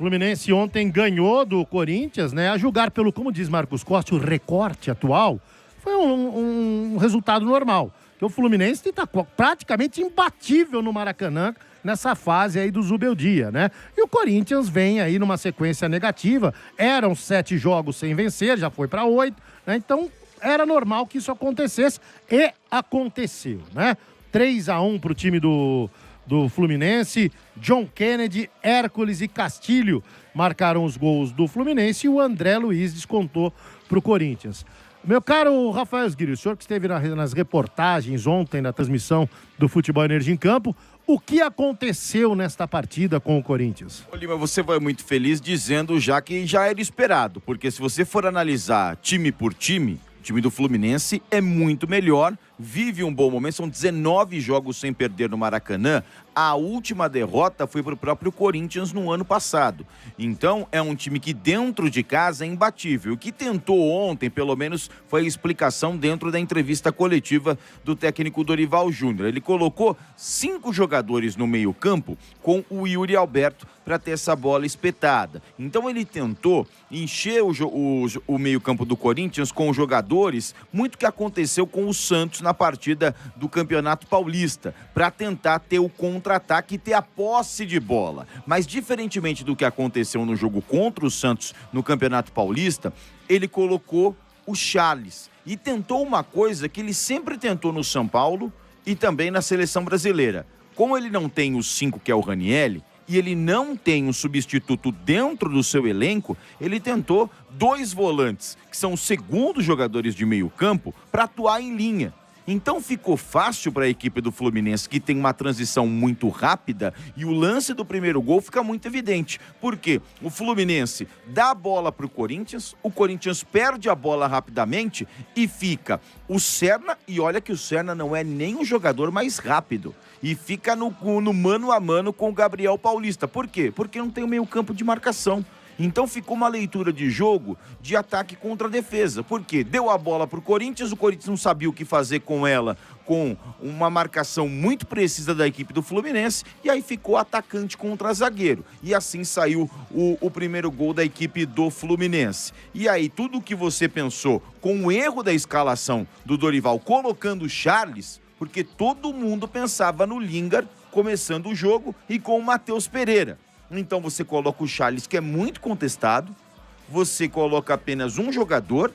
Fluminense ontem ganhou do Corinthians, né? A julgar pelo, como diz Marcos Costa, o recorte atual, foi um resultado normal. Porque o Fluminense está praticamente imbatível no Maracanã nessa fase aí do Zubeldia, né? E o Corinthians vem aí numa sequência negativa. Eram 7 jogos sem vencer, já foi para 8, né? Então era normal que isso acontecesse e aconteceu, né? 3-1 pro time do Fluminense. John Kennedy, Hércules e Castilho marcaram os gols do Fluminense e o André Luiz descontou pro Corinthians. Meu caro Rafael Sguiri, o senhor que esteve nas reportagens ontem na transmissão do Futebol Energia em Campo, o que aconteceu nesta partida com o Corinthians? Ô Lima, você vai muito feliz dizendo já que já era esperado, porque se você for analisar time por time, o time do Fluminense é muito melhor, vive um bom momento, são 19 jogos sem perder no Maracanã. A última derrota foi para o próprio Corinthians no ano passado. Então, é um time que dentro de casa é imbatível. O que tentou ontem, pelo menos, foi a explicação dentro da entrevista coletiva do técnico Dorival Júnior. Ele colocou 5 jogadores no meio-campo com o Yuri Alberto para ter essa bola espetada. Então, ele tentou encher o meio-campo do Corinthians com jogadores, muito que aconteceu com o Santos na partida do Campeonato Paulista, para tentar ter o contra-ataque e ter a posse de bola. Mas diferentemente do que aconteceu no jogo contra o Santos no Campeonato Paulista, ele colocou o Charles e tentou uma coisa que ele sempre tentou no São Paulo e também na seleção brasileira. Como ele não tem os 5, que é o Ranieri, e ele não tem um substituto dentro do seu elenco, ele tentou 2 volantes, que são os segundos jogadores de meio campo, para atuar em linha. Então ficou fácil para a equipe do Fluminense, que tem uma transição muito rápida, e o lance do primeiro gol fica muito evidente. Por quê? O Fluminense dá a bola para o Corinthians perde a bola rapidamente e fica o Serna, e olha que o Serna não é nem o jogador mais rápido, e fica no mano a mano com o Gabriel Paulista. Por quê? Porque não tem o meio campo de marcação. Então ficou uma leitura de jogo de ataque contra a defesa. Por quê? Deu a bola para o Corinthians não sabia o que fazer com ela, com uma marcação muito precisa da equipe do Fluminense, e aí ficou atacante contra zagueiro. E assim saiu o primeiro gol da equipe do Fluminense. E aí tudo o que você pensou com o erro da escalação do Dorival, colocando o Charles, porque todo mundo pensava no Lingard começando o jogo e com o Matheus Pereira. Então você coloca o Charles, que é muito contestado, você coloca apenas um jogador,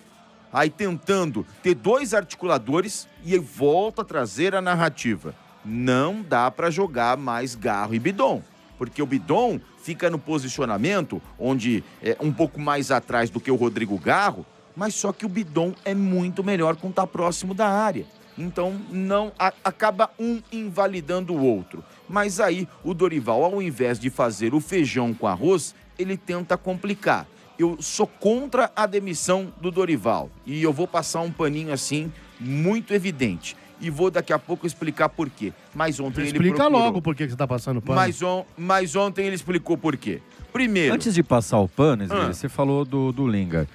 aí tentando ter 2 articuladores e volta a trazer a narrativa. Não dá para jogar mais Garro e Bidon, porque o Bidon fica no posicionamento onde é um pouco mais atrás do que o Rodrigo Garro, mas só que o Bidon é muito melhor quando está próximo da área. Então, não acaba um invalidando o outro. Mas aí, o Dorival, ao invés de fazer o feijão com arroz, ele tenta complicar. Eu sou contra a demissão do Dorival. E eu vou passar um paninho assim, muito evidente. E vou daqui a pouco explicar por quê. Mas ontem ele procurou. Explica logo por que você está passando pano. Mas ontem ele explicou por quê. Primeiro... Antes de passar o pano, você falou do Lingard.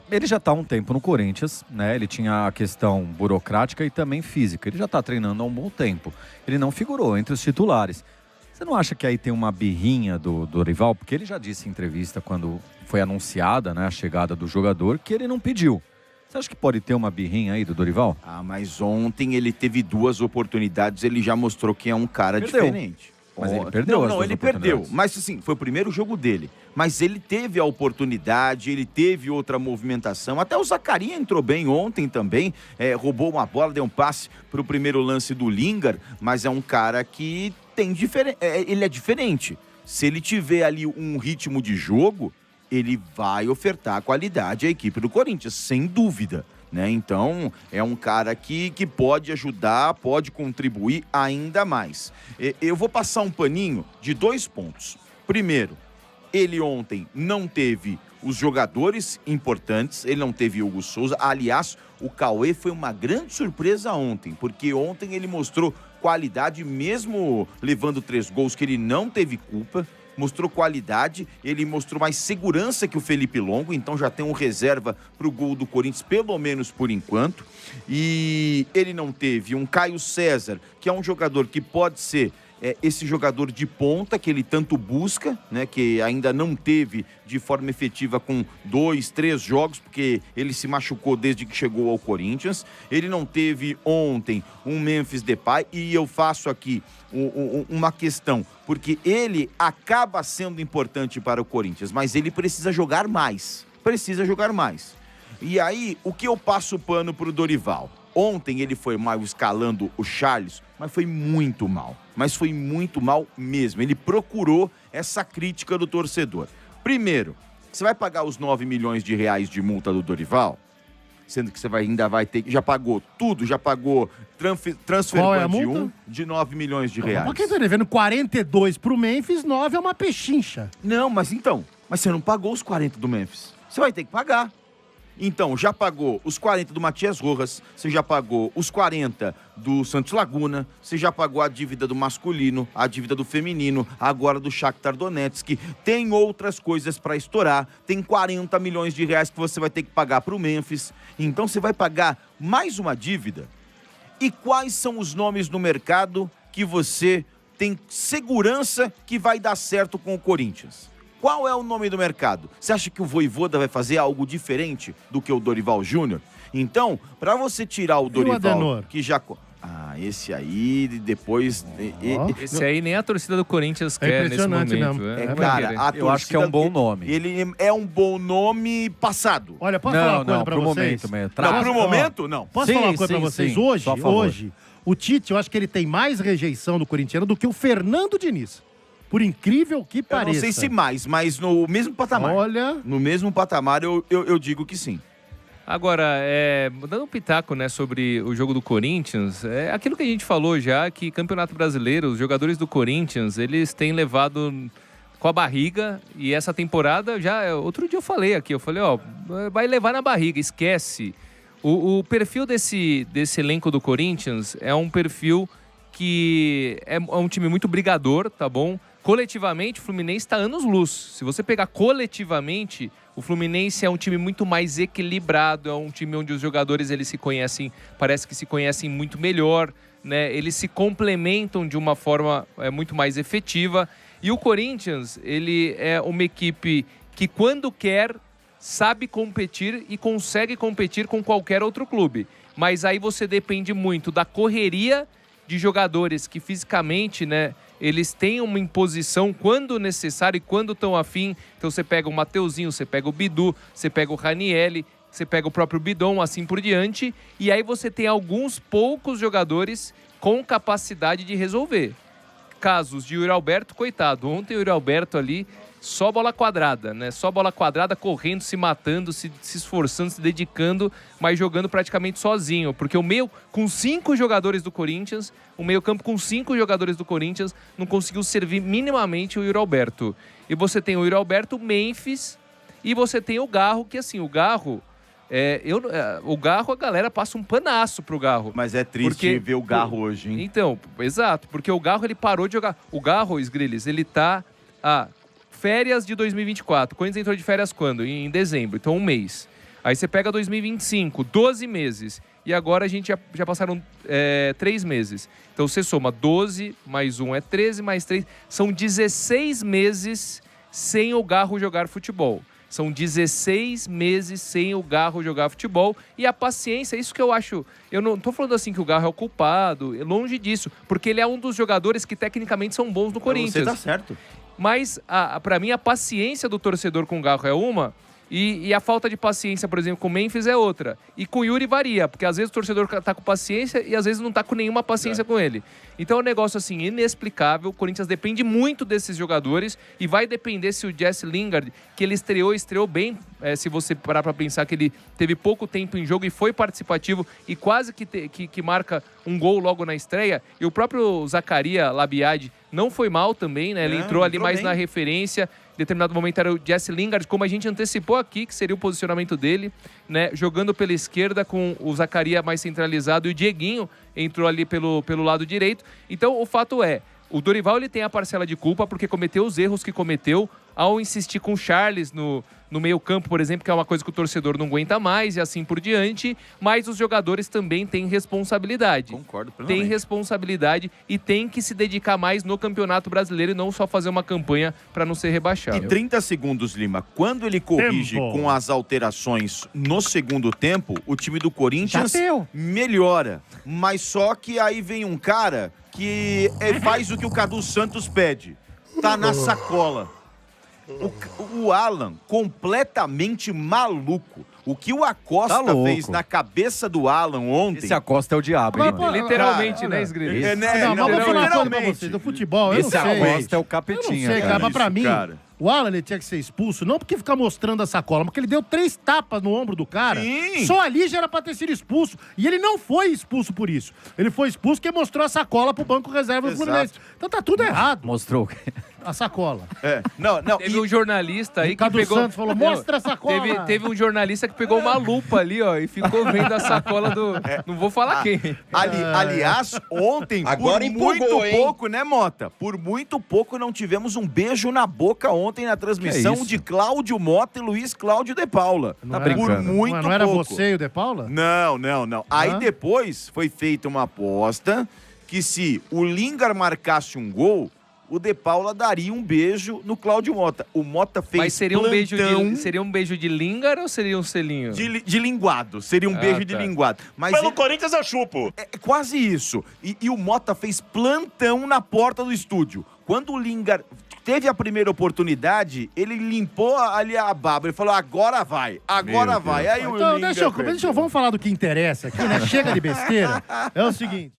Ele já está há um tempo no Corinthians, né? Ele tinha a questão burocrática e também física. Ele já está treinando há um bom tempo. Ele não figurou entre os titulares. Você não acha que aí tem uma birrinha do Dorival? Porque ele já disse em entrevista, quando foi anunciada, né, a chegada do jogador, que ele não pediu. Você acha que pode ter uma birrinha aí do Dorival? Mas ontem ele teve 2 oportunidades, ele já mostrou que é um cara diferente. Mas ele perdeu. Não, ele perdeu. Mas assim, foi o primeiro jogo dele. Mas ele teve a oportunidade, ele teve outra movimentação. Até o Zaccaria entrou bem ontem também. Roubou uma bola, deu um passe para o primeiro lance do Lingard. Mas é um cara que tem ele é diferente. Se ele tiver ali um ritmo de jogo, ele vai ofertar qualidade à equipe do Corinthians, sem dúvida. Né? Então, é um cara que pode ajudar, pode contribuir ainda mais. Eu vou passar um paninho de 2 pontos. Primeiro, ele ontem não teve os jogadores importantes, ele não teve Hugo Souza. Aliás, o Cauê foi uma grande surpresa ontem, porque ontem ele mostrou qualidade, mesmo levando 3 gols que ele não teve culpa. Mostrou qualidade, ele mostrou mais segurança que o Felipe Longo, então já tem um reserva para o gol do Corinthians, pelo menos por enquanto. E ele não teve um Caio César, que é um jogador que pode ser esse jogador de ponta que ele tanto busca, né, que ainda não teve de forma efetiva com 2, 3 jogos, porque ele se machucou desde que chegou ao Corinthians. Ele não teve ontem um Memphis Depay, e eu faço aqui uma questão, porque ele acaba sendo importante para o Corinthians, mas ele precisa jogar mais. E aí, o que eu passo o pano pro Dorival? Ontem ele foi mal escalando o Charles, mas foi muito mal. Mas foi muito mal mesmo. Ele procurou essa crítica do torcedor. Primeiro, você vai pagar os 9 milhões de reais de multa do Dorival? Sendo que você ainda vai ter... Já pagou tudo, já pagou transfer de 1 de 9 milhões de reais. Mas quem tá devendo 42 pro Memphis, 9 é uma pechincha. Não, mas você não pagou os 40 do Memphis. Você vai ter que pagar. Então, já pagou os 40 do Matias Rojas, você já pagou os 40 do Santos Laguna, você já pagou a dívida do masculino, a dívida do feminino, agora do Shakhtar Donetsk. Tem outras coisas para estourar, tem 40 milhões de reais que você vai ter que pagar para o Memphis. Então, você vai pagar mais uma dívida. E quais são os nomes no mercado que você tem segurança que vai dar certo com o Corinthians? Qual é o nome do mercado? Você acha que o Vojvoda vai fazer algo diferente do que o Dorival Júnior? Então, para você tirar o Dorival, que já... esse aí, depois... Esse aí nem a torcida do Corinthians quer nesse momento. Cara, eu acho que é um bom nome. Ele é um bom nome passado. Olha, posso falar uma coisa pra vocês? Pro momento, não. Posso falar uma coisa pra vocês? Hoje, o Tite, eu acho que ele tem mais rejeição do corintiano do que o Fernando Diniz. Por incrível que pareça. Eu não sei se mais, mas no mesmo patamar. Olha... No mesmo patamar, eu digo que sim. Agora, dando um pitaco, né, sobre o jogo do Corinthians, é aquilo que a gente falou já, que Campeonato Brasileiro, os jogadores do Corinthians, eles têm levado com a barriga, e essa temporada, outro dia eu falei, vai levar na barriga, esquece. O perfil desse elenco do Corinthians é um perfil que é um time muito brigador, tá bom? Coletivamente, o Fluminense está anos-luz. Se você pegar coletivamente, o Fluminense é um time muito mais equilibrado, é um time onde os jogadores eles se conhecem, parece que se conhecem muito melhor, né? Eles se complementam de uma forma muito mais efetiva. E o Corinthians, ele é uma equipe que, quando quer, sabe competir e consegue competir com qualquer outro clube. Mas aí você depende muito da correria de jogadores que fisicamente, né, eles têm uma imposição quando necessário e quando estão afim. Então você pega o Mateuzinho, você pega o Bidu, você pega o Ranielli, você pega o próprio Bidon, assim por diante. E aí você tem alguns poucos jogadores com capacidade de resolver. Casos de Yuri Alberto, coitado. Ontem o Yuri Alberto ali, só bola quadrada, né? Só bola quadrada, correndo, se matando, se esforçando, se dedicando, mas jogando praticamente sozinho. Porque o meio, com 5 jogadores do Corinthians, o meio-campo com 5 jogadores do Corinthians, não conseguiu servir minimamente o Yuri Alberto. E você tem o Yuri Alberto, o Memphis, e você tem o Garro, que assim, o Garro... o Garro, a galera passa um panaço pro Garro. Mas é triste ver o Garro hoje, hein? Então, exato, porque o Garro, ele parou de jogar. O Garro, Sgrilles, ele tá... férias de 2024. O Corinthians entrou de férias quando? Em dezembro, então um mês. Aí você pega 2025, 12 meses. E agora a gente já passaram 3 meses. Então você soma 12, mais 1 é 13, mais 3. São 16 meses sem o Garro jogar futebol. São 16 meses sem o Garro jogar futebol. E a paciência, isso que eu acho... Eu não tô falando assim que o Garro é o culpado, longe disso. Porque ele é um dos jogadores que tecnicamente são bons no Corinthians. Você tá certo. Mas, pra mim, a paciência do torcedor com o Garro é uma, e a falta de paciência, por exemplo, com o Memphis é outra. E com o Yuri varia, porque às vezes o torcedor tá com paciência e às vezes não tá com nenhuma paciência com ele. Então é um negócio, assim, inexplicável. O Corinthians depende muito desses jogadores e vai depender se o Jesse Lingard, que ele estreou bem, se você parar pra pensar que ele teve pouco tempo em jogo e foi participativo e quase que marca um gol logo na estreia. E o próprio Zaccaria Labiade não foi mal também, né? Ele entrou ali mais na referência. Em determinado momento era o Jesse Lingard, como a gente antecipou aqui, que seria o posicionamento dele, né? Jogando pela esquerda com o Zaccaria mais centralizado e o Dieguinho entrou ali pelo lado direito. Então, o fato é, O Dorival ele tem a parcela de culpa porque cometeu os erros que cometeu ao insistir com o Charles no meio campo, por exemplo, que é uma coisa que o torcedor não aguenta mais e assim por diante, mas os jogadores também têm responsabilidade. Concordo plenamente. Tem responsabilidade e tem que se dedicar mais no Campeonato Brasileiro e não só fazer uma campanha para não ser rebaixado. E 30 segundos, Lima. Quando ele corrige com as alterações no segundo tempo, o time do Corinthians melhora. Mas só que aí vem um cara que faz o que o Cadu Santos pede. Tá na sacola. O Alan, completamente maluco. O que o Acosta fez na cabeça do Alan ontem... Esse Acosta é o diabo, hein, mano? Literalmente, cara, né, Esgrima? Não, mas vou falar uma coisa pra vocês. Do futebol, eu não sei. Esse Acosta é o capetinha, Eu não sei, cara. Mas pra Isso, mim, cara. o Alan ele tinha que ser expulso, não porque ficar mostrando a sacola, mas porque ele deu 3 tapas no ombro do cara. Sim. Só ali já era pra ter sido expulso. E ele não foi expulso por isso. Ele foi expulso porque mostrou a sacola pro banco reserva do Exato. Fluminense. Então tá tudo errado. Mostrou o quê? A sacola. Não. Teve um jornalista aí que Ricardo pegou... Santos falou, mostra a sacola. Teve um jornalista que pegou uma lupa ali, ó, e ficou vendo a sacola do... Não vou falar quem. Aliás, ontem, Agora por empolgou, muito hein? pouco, né, Mota? Por muito pouco não tivemos um beijo na boca ontem na transmissão isso? de Cláudio Mota e Luiz Cláudio de Paula. Não era- Por brincando. muito não era pouco. você e o De Paula? Não. Aí Hã? depois foi feita uma aposta que se o Lingard marcasse um gol, o De Paula daria um beijo no Cláudio Mota. O Mota fez Mas seria um, plantão seria um beijo de Lingard ou seria um selinho? de linguado. Seria um beijo de tá. linguado. Mas Pelo ele- Corinthians eu chupo. é quase isso. E o Mota fez plantão na porta do estúdio. Quando o Lingard teve a primeira oportunidade, ele limpou ali a baba. Ele falou, agora vai. Aí o Então, Lingard vamos falar do que interessa aqui, né? Chega de besteira. É o seguinte.